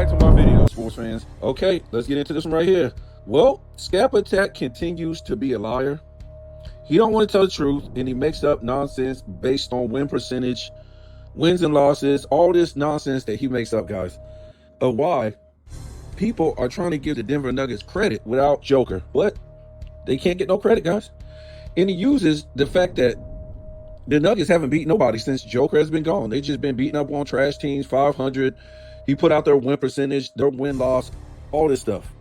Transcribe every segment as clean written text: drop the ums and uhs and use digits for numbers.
back to my video, sports fans. Okay, let's get into this one right here. Well, Scap Attack continues to be a liar. He don't want to tell the truth, and he makes up nonsense based on win percentage, wins and losses, all this nonsense that he makes up, guys, of why people are trying to give the Denver Nuggets credit without Joker, but they can't get no credit, guys. And he uses the fact that the Nuggets haven't beaten nobody since Joker has been gone. They've just been beating up on trash teams, 500. He put out their win percentage, their win-loss, all this stuff.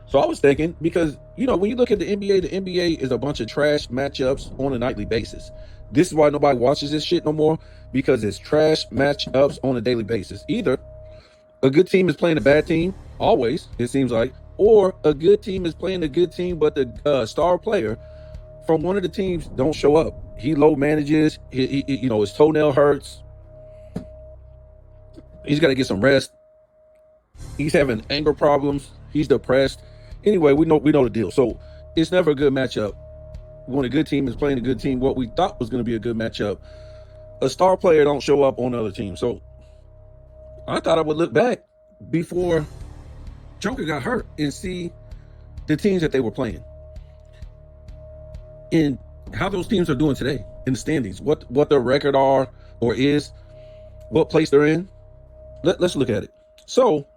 So I was thinking, because, you know, when you look at the NBA is a bunch of trash matchups on a nightly basis. This is why nobody watches this shit no more, because it's trash matchups on a daily basis. Either a good team is playing a bad team, always, it seems like, or a good team is playing a good team, but the star player from one of the teams don't show up. He low manages, his toenail hurts. He's got to get some rest. He's having anger problems. He's depressed. Anyway, we know the deal. So it's never a good matchup when a good team is playing a good team. What we thought was going to be a good matchup, a star player don't show up on the other team. So I thought I would look back before Joker got hurt and see the teams that they were playing and how those teams are doing today in the standings, what their record are or is, what place they're in. Let's look at it. So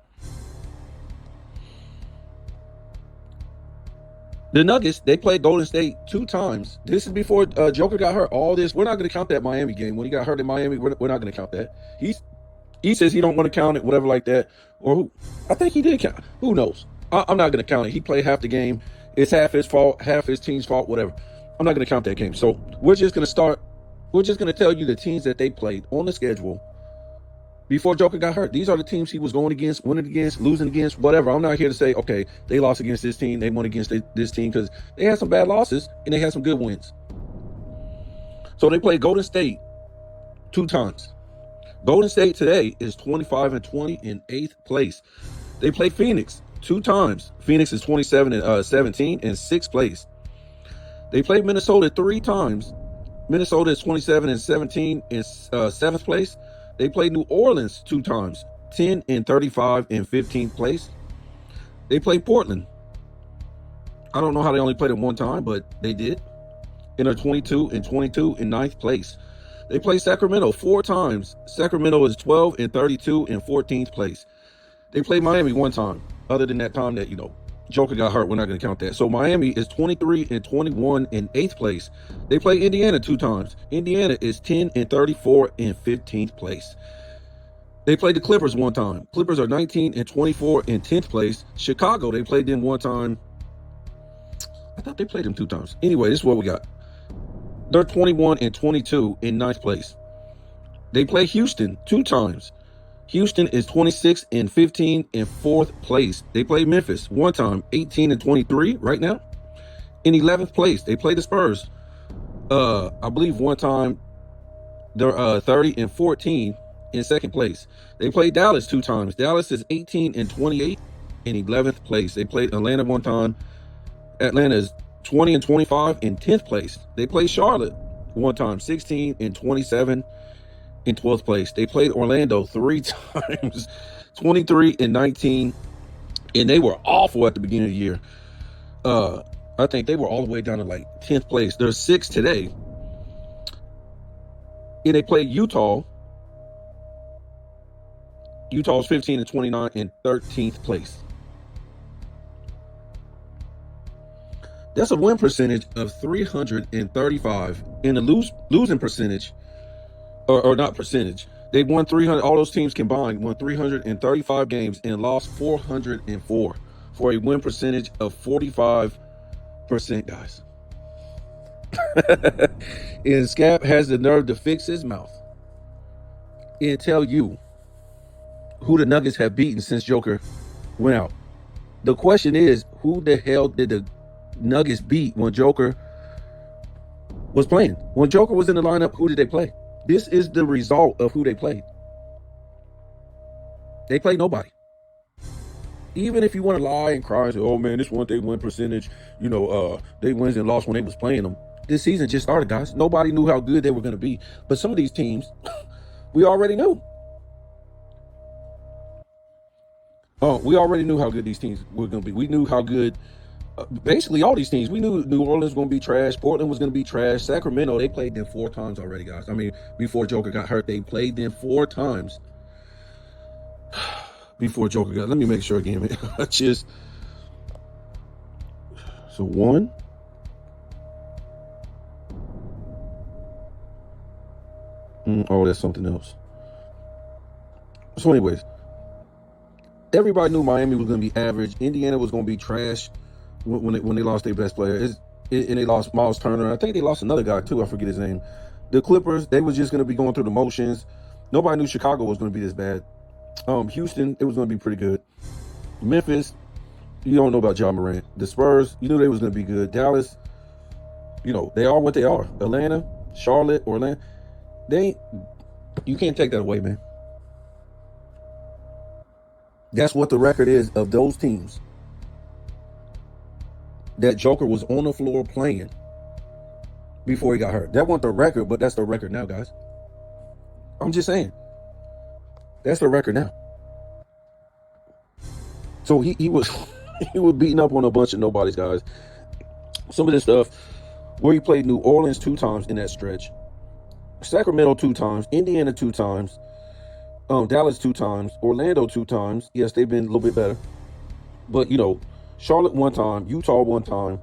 the Nuggets, they played Golden State 2 times. This is before Joker got hurt. All this, we're not going to count that Miami game. When he got hurt in Miami, we're not going to count that. He says he don't want to count it, whatever like that. Or who? I think he did count. Who knows? I'm not going to count it. He played half the game. It's half his fault, half his team's fault, whatever. I'm not going to count that game. So we're just going to start. We're just going to tell you the teams that they played on the schedule before Joker got hurt. These are the teams he was going against, winning against, losing against, whatever. I'm not here to say, okay, they lost against this team, they won against this team, because they had some bad losses and they had some good wins. So they played Golden State 2 times. Golden State today is 25-20 in 8th place. They played Phoenix 2 times. Phoenix is 27-17 in 6th place. They played Minnesota 3 times. Minnesota is 27-17 in 7th place. They played New Orleans 2 times, 10-35 in 15th place. They played Portland. I don't know how they only played it 1 time, but they did. And are 22-22 in 9th place. They played Sacramento 4 times. Sacramento is 12-32 in 14th place. They played Miami 1 time. Other than that time that, Joker got hurt, we're not going to count that. So Miami is 23-21 in 8th place. They play Indiana 2 times. Indiana is 10-34 in 15th place. They played the Clippers 1 time. Clippers are 19-24 in 10th place. Chicago, they played them 1 time. I thought they played them 2 times. Anyway, this is what we got. They're 21-22 in 9th place. They play Houston 2 times. Houston is 26-15 in 4th place. They play Memphis 1 time, 18-23 right now. In 11th place, they play the Spurs. I believe 1 time, they're 30-14 in 2nd place. They played Dallas 2 times. Dallas is 18-28 in 11th place. They played Atlanta 1 time. Atlanta is 20-25 in 10th place. They played Charlotte 1 time, 16-27 in 12th place. They played Orlando 3 times, 23-19, and they were awful at the beginning of the year. I think they were all the way down to like 10th place. They're 6th today. And they played Utah. Utah's 15-29 in 13th place. That's a win percentage of 335, and a losing percentage, or not percentage. They won 300. All those teams combined won 335 games and lost 404 for a win percentage of 45%, guys. And Scap has the nerve to fix his mouth and tell you who the Nuggets have beaten since Joker went out. The question is, who the hell did the Nuggets beat when Joker was playing? When Joker was in the lineup, who did they play? This is the result of who they played. They played nobody. Even if you want to lie and cry and say, oh man, this one they win percentage, they wins and lost when they was playing them. This season just started, guys. Nobody knew how good they were going to be. But some of these teams, we already knew. We already knew how good these teams were going to be. We knew how good, basically all these teams. We knew New Orleans was going to be trash. Portland was going to be trash. Sacramento, they played them 4 times already, guys. I mean, before Joker got hurt, they played them 4 times before Joker got. Let me make sure again, man. Just so one. Oh, that's something else. So, anyways, everybody knew Miami was going to be average. Indiana was going to be trash when they lost their best player. And they lost Miles Turner. I think they lost another guy too. I forget his name. The Clippers, they was just going to be going through the motions. Nobody knew Chicago was going to be this bad. Houston, it was going to be pretty good. Memphis, you don't know about John Morant. The Spurs, you knew they was going to be good. Dallas, they are what they are. Atlanta, Charlotte, Orlando, you can't take that away, man. That's what the record is of those teams that Joker was on the floor playing before he got hurt. That wasn't the record, but that's the record now, guys. I'm just saying. That's the record now. So he was he was beating up on a bunch of nobodies, guys. Some of this stuff where he played New Orleans 2 times in that stretch, Sacramento 2 times, Indiana 2 times, Dallas 2 times, Orlando 2 times. Yes, they've been a little bit better. But, Charlotte 1 time, Utah 1 time,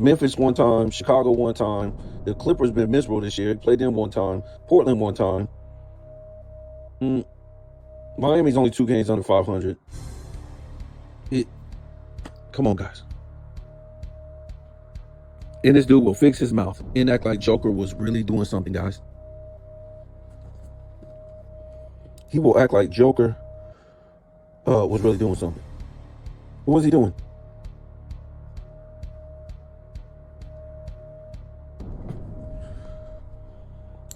Memphis 1 time, Chicago 1 time. The Clippers been miserable this year. Played them 1 time. Portland 1 time. Miami's only 2 games under 500. Come on, guys. And this dude will fix his mouth and act like Joker was really doing something, guys. He will act like Joker was really doing something. What was he doing?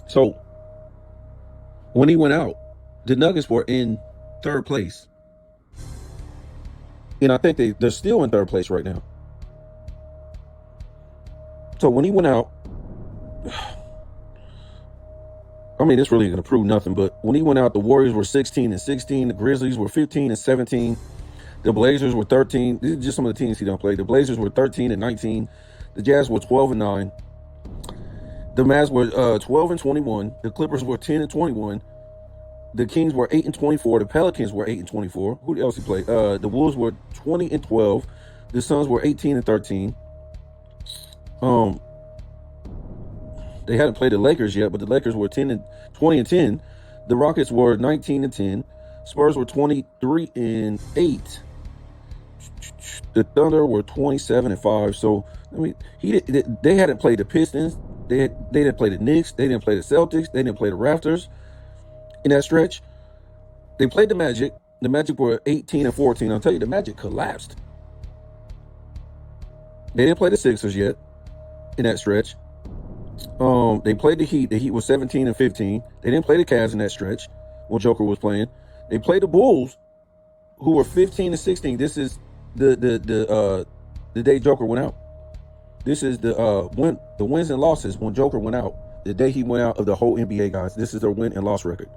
So, when he went out, the Nuggets were in 3rd place. And I think they're still in 3rd place right now. So when he went out, I mean, this really ain't going to prove nothing, but when he went out, the Warriors were 16-16. The Grizzlies were 15-17. The Blazers were 13. These are just some of the teams he don't play. The Blazers were 13-19. The Jazz were 12-9. The Mavs were 12-21. The Clippers were 10-21. The Kings were 8-24. The Pelicans were 8-24. Who else he played? The Wolves were 20-12. The Suns were 18-13. They hadn't played the Lakers yet, but the Lakers were 20-10. The Rockets were 19-10. Spurs were 23-8. The Thunder were 27-5. So I mean, they hadn't played the Pistons. They didn't play the Knicks. They didn't play the Celtics. They didn't play the Raptors. In that stretch, they played the Magic. The Magic were 18-14. I'll tell you, the Magic collapsed. They didn't play the Sixers yet in that stretch. They played the Heat. The Heat was 17-15. They didn't play the Cavs in that stretch when Joker was playing. They played the Bulls, who were 15-16. This is the day Joker went out. This is the wins and losses when Joker went out. The day he went out of the whole NBA, guys. This is their win and loss record.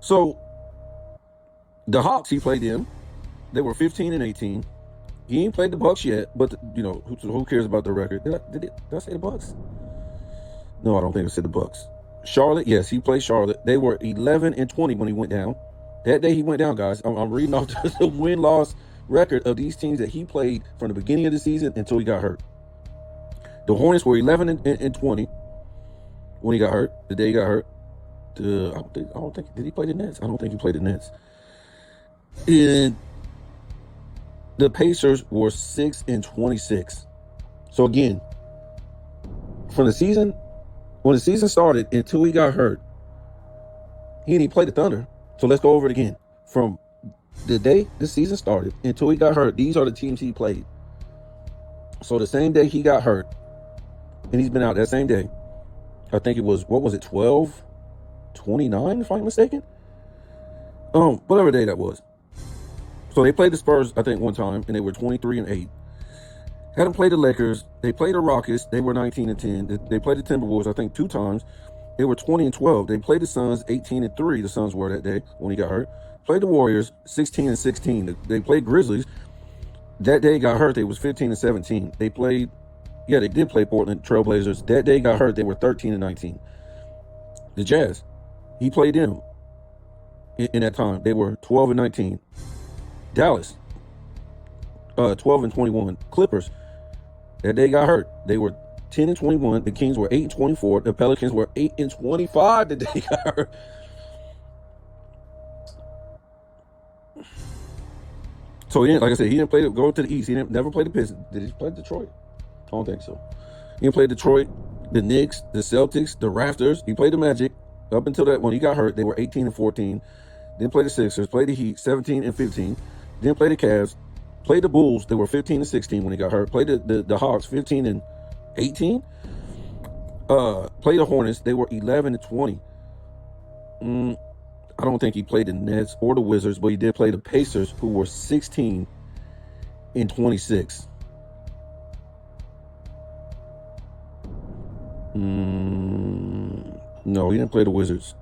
So the Hawks, he played them. They were 15-18. He ain't played the Bucks yet, but who cares about the record? Did I say the Bucks? No, I don't think I said the Bucks. Charlotte, yes, he played Charlotte. They were 11-20 when he went down. That day he went down, guys. I'm reading off the win-loss record of these teams that he played from the beginning of the season until he got hurt. The Hornets were 11-20 when he got hurt. The day he got hurt. I don't think did he play the Nets? I don't think he played the Nets. And the Pacers were 6-26. So again, from the season, when the season started until he got hurt, he didn't play the Thunder. So let's go over it again. From the day the season started until he got hurt, these are the teams he played. So the same day he got hurt, and he's been out that same day, I think it was, 12-29, if I'm not mistaken? Whatever day that was. So they played the Spurs, I think, one time, and they were 23-8. Hadn't played the Lakers. They played the Rockets. They were 19-10. They played the Timberwolves, I think, 2 times. They were 20-12. They played the Suns 18-3. The Suns were that day when he got hurt. Played the Warriors 16-16. They played Grizzlies. That day got hurt. They was 15-17. They played, yeah, they did play Portland Trailblazers. That day got hurt. They were 13-19. The Jazz, he played them in that time. They were 12-19. Dallas, 12-21. Clippers, that day got hurt. They were 10-21. The Kings were 8-24. The Pelicans were 8-25. The day got hurt. So he didn't, like I said, he didn't go to the East. He didn't never play the Pistons. Did he play Detroit? I don't think so. He didn't play Detroit, the Knicks, the Celtics, the Raptors. He played the Magic up until that when he got hurt. They were 18-14. Didn't play the Sixers. Played the Heat 17-15. Didn't play the Cavs. Played the Bulls. They were 15-16 when he got hurt. Played the Hawks 15-18. Played the Hornets. They were 11-20. I don't think he played the Nets or the Wizards, but he did play the Pacers, who were 16-26. No, he didn't play the Wizards.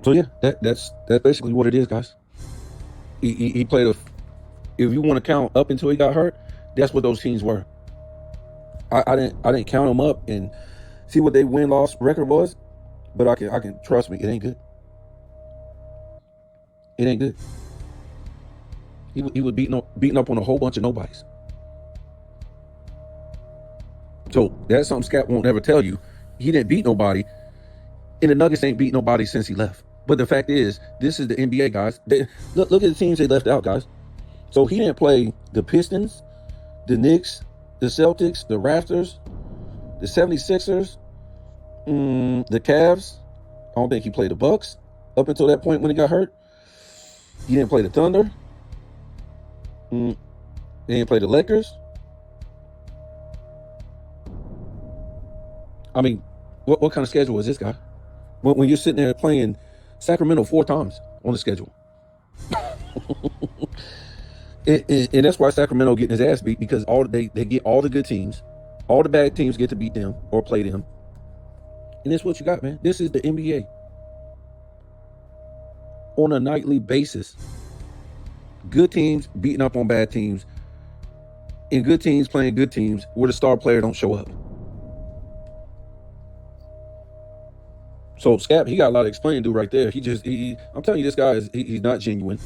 So yeah, that's basically what it is, guys. He played if you want to count up until he got hurt, that's what those teams were. I didn't count them up and see what they win-loss record was, but I can trust me, it ain't good. It ain't good. He was beating up on a whole bunch of nobodies. So that's something Scap won't ever tell you. He didn't beat nobody, and the Nuggets ain't beat nobody since he left. But the fact is, this is the NBA, guys. Look at the teams they left out, guys. So he didn't play the Pistons, the Knicks, the Celtics, the Raptors, the 76ers, the Cavs. I don't think he played the Bucks up until that point when he got hurt. He didn't play the Thunder. He didn't play the Lakers. I mean, what kind of schedule is this guy? When you're sitting there playing Sacramento 4 times on the schedule. and that's why Sacramento getting his ass beat, because they get all the good teams. All the bad teams get to beat them or play them. And that's what you got, man. This is the NBA. On a nightly basis. Good teams beating up on bad teams. And good teams playing good teams where the star player don't show up. So Scap, he got a lot of explaining to do right there. I'm telling you, this guy he's not genuine.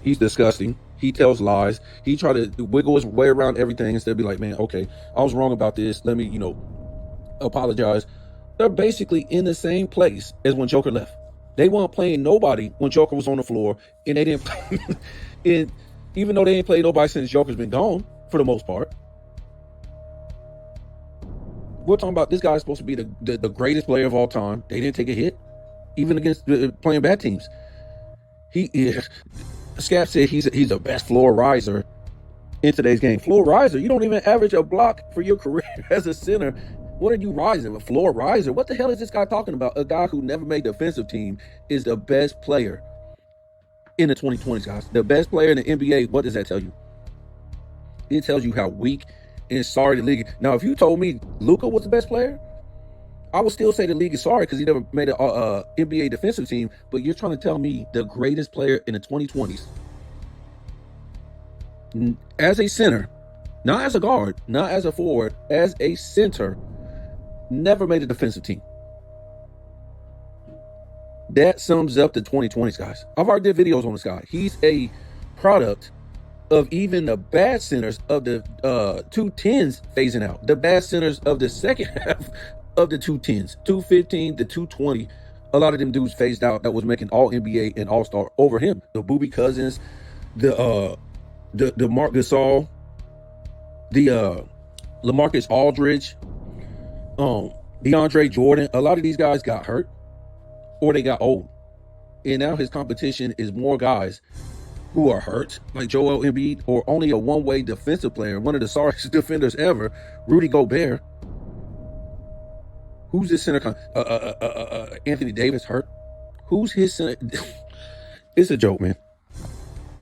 He's disgusting. He tells lies. He try to wiggle his way around everything instead of be like, man, okay, I was wrong about this. Let me, apologize. They're basically in the same place as when Joker left. They weren't playing nobody when Joker was on the floor, and they didn't play. And even though they ain't played nobody since Joker's been gone, for the most part. We're talking about this guy's supposed to be the greatest player of all time. They didn't take a hit, even against playing bad teams. Scap said he's the best floor riser in today's game. Floor riser? You don't even average a block for your career as a center. What are you rising? A floor riser? What the hell is this guy talking about? A guy who never made the defensive team is the best player in the 2020s, guys. The best player in the NBA. What does that tell you? It tells you how weak and sorry the league. Now, if you told me Luka was the best player, I would still say the league is sorry because he never made an NBA defensive team. But you're trying to tell me the greatest player in the 2020s, as a center, not as a guard, not as a forward, as a center, never made a defensive team. That sums up the 2020s, guys. I've already did videos on this guy. He's a product of even the bad centers of the 210s phasing out. The bad centers of the second half of the 210s, 215 to 220. A lot of them dudes phased out that was making all NBA and all-star over him. The Boobie Cousins, the Marc Gasol, the LaMarcus Aldridge, DeAndre Jordan. A lot of these guys got hurt or they got old. And now his competition is more guys who are hurt, like Joel Embiid, or only a one-way defensive player, one of the sorriest defenders ever, Rudy Gobert. Who's this center? Anthony Davis hurt. Who's his center? It's a joke, man.